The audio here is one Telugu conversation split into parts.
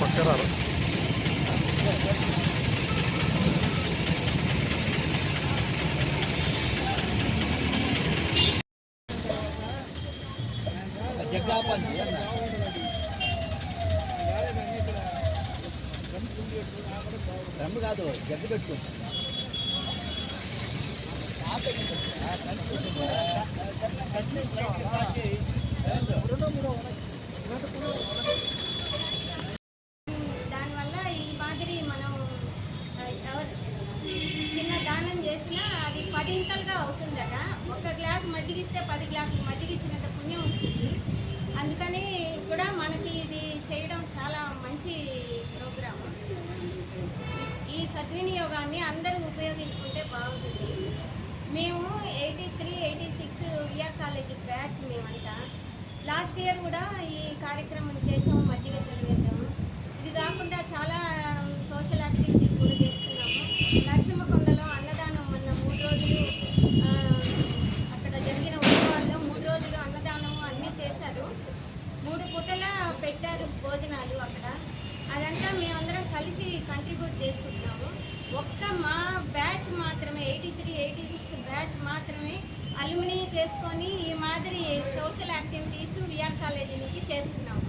పక్కరారు రమ్ము కాదు జగ్గు పెట్టు దానివల్ల ఈ మాదిరి మనం చిన్న దానం చేసినా అది 10 ఇంతలుగా అవుతుందట. ఒక గ్లాస్ మజ్జిగిస్తే 10 గ్లాసులు మజ్జిగిచ్చినంత పుణ్యం వస్తుంది. అందుకని కూడా మనకి ఇది చేయడం చాలా మంచి ప్రోగ్రాం. ఈ సద్వినియోగాన్ని అందరూ ఉపయోగించుకుంటే బాగుంటుంది. మేము 83, 86 విఆర్ కాలేజీ బ్యాచ్ మేమంతా లాస్ట్ ఇయర్ కూడా ఈ కార్యక్రమం చేసాము, మజ్జిగ చదివేద్దాము. ఇది కాకుండా చాలా సోషల్ యాక్టివిటీస్ కూడా చేస్తున్నాము. నరసింహకొండలో అన్నదానం మొన్న 3 రోజులు అక్కడ జరిగిన ఉత్సవాల్లో 3 రోజులు అన్నదానం అన్నీ చేశారు. 3 పూటలా పెట్టారు భోజనాలు అక్కడ. అదంతా మేమందరం కలిసి కంట్రిబ్యూట్ చేసుకుంటున్నాము. ఒక్క మా బ్యాచ్ మాత్రమే 83, 86 బ్యాచ్ మాత్రమే అల్యూమినీ చేసుకొని ఈ మాదిరి సోషల్ యాక్టివిటీస్ విఆర్ కాలేజీ నుంచి చేస్తున్నాము.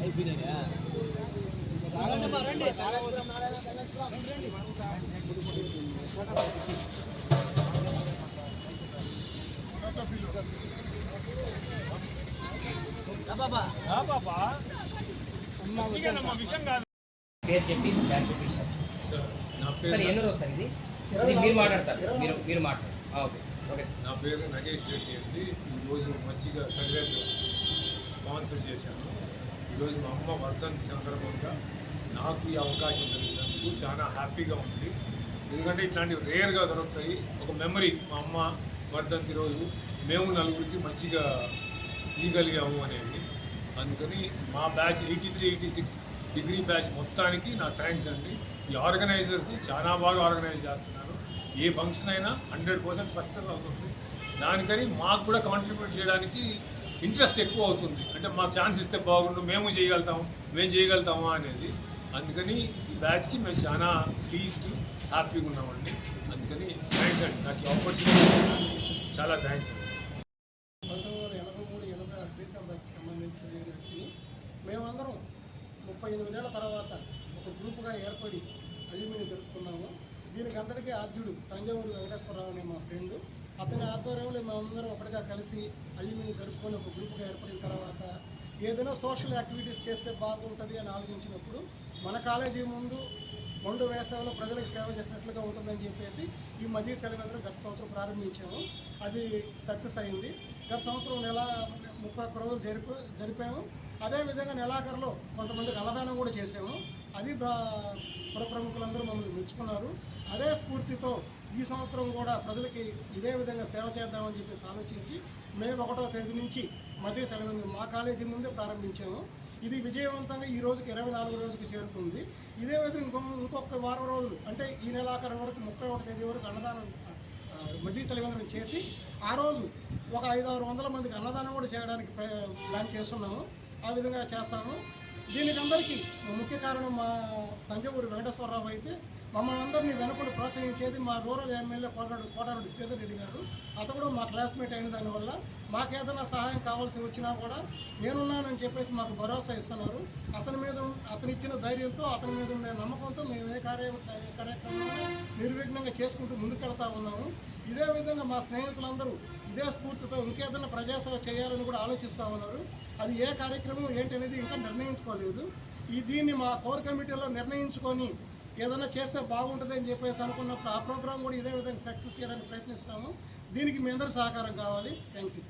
అయిపోయినాయా పేరు చెప్పి సార్ ఎన్నో రోజు సార్ ఇది మీరు మాట్లాడతారు మీరు మాట్లాడారు. Okay okay. నా పేరు నగేష్ రెడ్డి అండి. ఈరోజు మంచిగా సంక్రాంతి స్పాన్సర్ చేశాను. ఈరోజు మా అమ్మ వర్ధంతి సందర్భంగా నాకు ఈ అవకాశం కలిగినందుకు చాలా హ్యాపీగా ఉంది. ఎందుకంటే ఇట్లాంటివి రేర్గా దొరుకుతాయి. ఒక మెమరీ, మా అమ్మ వర్ధంతి రోజు మేము నలుగురికి మంచిగా ఇవ్వగలిగాము అనేది. అందుకని మా బ్యాచ్ 83, 86 డిగ్రీ బ్యాచ్ మొత్తానికి నా థ్యాంక్స్ అండి. ఈ ఆర్గనైజర్స్ చాలా బాగా ఆర్గనైజ్ చేస్తున్నారు. ఏ ఫంక్షన్ అయినా 100% సక్సెస్ అవుతుంది. దానికని మాకు కూడా కాంట్రిబ్యూట్ చేయడానికి ఇంట్రెస్ట్ ఎక్కువ అవుతుంది. అంటే మాకు ఛాన్స్ ఇస్తే బాగుండు, మేము చేయగలుగుతామా అనేది. అందుకని ఈ బ్యాచ్కి మేము చాలా ప్లీజ్డ్, హ్యాపీగా ఉన్నామండి. అందుకని థ్యాంక్స్ అండి. నాకు ఈ ఆపర్చునిటీ చాలా థ్యాంక్స్ అండి. 1983-86 బీకామ్ బ్యాచ్కి సంబంధించిన వ్యక్తిని మేమందరం 38 ఏళ్ల తర్వాత ఒక గ్రూపుగా ఏర్పడి అల్యూమిని జరుపుకున్నాము. దీనికి అందరికీ ఆద్యుడు తంజావూరు వెంకటేశ్వరరావు అనే మా ఫ్రెండ్. అతని ఆధ్వర్యంలో మేమందరం ఒకటిగా కలిసి అల్యూమిని జరుపుకొని ఒక గ్రూపుగా ఏర్పడిన తర్వాత ఏదైనా సోషల్ యాక్టివిటీస్ చేస్తే బాగుంటుంది అని ఆలోచించినప్పుడు మన కాలేజీ ముందు మొండు వేసవిలో ప్రజలకు సేవ చేసినట్లుగా ఉంటుందని చెప్పేసి ఈ మజ్జిగ చలివేంద్రం గత సంవత్సరం ప్రారంభించాము. అది సక్సెస్ అయింది. గత సంవత్సరం 31 రోజులు జరిపాము. అదేవిధంగా నెలాఖరులో కొంతమందికి అన్నదానం కూడా చేసాము. అది పుర ప్రముఖులందరూ మమ్మల్ని మెచ్చుకున్నారు. అదే స్ఫూర్తితో ఈ సంవత్సరం కూడా ప్రజలకి ఇదే విధంగా సేవ చేద్దామని చెప్పేసి ఆలోచించి మే 1వ తేదీ నుంచి మజ్జిగ చలివేంద్రం మా కాలేజీ ముందే ప్రారంభించాము. ఇది విజయవంతంగా ఈ రోజుకి 24వ రోజుకి చేరుకుంది. ఇదే విధంగా ఇంకొక వారం రోజులు అంటే ఈ నెలాఖరు వరకు 31వ తేదీ వరకు అన్నదానం మజ్జిగ చలివేంద్రం చేసి ఆ రోజు ఒక 500-600 మందికి అన్నదానం కూడా చేయడానికి ప్లాన్ చేస్తున్నాము. ఆ విధంగా చేస్తాము. దీనికి అందరికీ ముఖ్య కారణం మా తంజావూరు వెంకటేశ్వరరావు అయితే మమ్మల్ని అందరినీ వెనుకొని ప్రోత్సహించేది మా రూరల్ ఎమ్మెల్యే కోటారెడ్డి శ్రీధర్ రెడ్డి గారు. అతను కూడా మా క్లాస్మేట్ అయిన దానివల్ల మాకేదైనా సహాయం కావాల్సి వచ్చినా కూడా నేనున్నానని చెప్పేసి మాకు భరోసా ఇస్తున్నారు. అతను ఇచ్చిన ధైర్యంతో, అతని మీద ఉండే నమ్మకంతో మేము ఏ కార్యక్రమాన్ని నిర్విఘ్నంగా చేసుకుంటూ ముందుకెళ్తా ఉన్నాము. ఇదే విధంగా మా స్నేహితులందరూ ఇదే స్ఫూర్తితో ఇంకేదైనా ప్రజాసేవ చేయాలని కూడా ఆలోచిస్తూ ఉన్నారు. అది ఏ కార్యక్రమం ఏంటి అనేది ఇంకా నిర్ణయించుకోలేదు. దీన్ని మా కోర్ కమిటీలో నిర్ణయించుకొని ఏదైనా చేస్తే బాగుంటుంది అని చెప్పేసి అనుకున్నప్పుడు ఆ ప్రోగ్రామ్ కూడా ఇదే విధంగా సక్సెస్ చేయడానికి ప్రయత్నిస్తాము. దీనికి మీ అందరి సహకారం కావాలి. Thank you.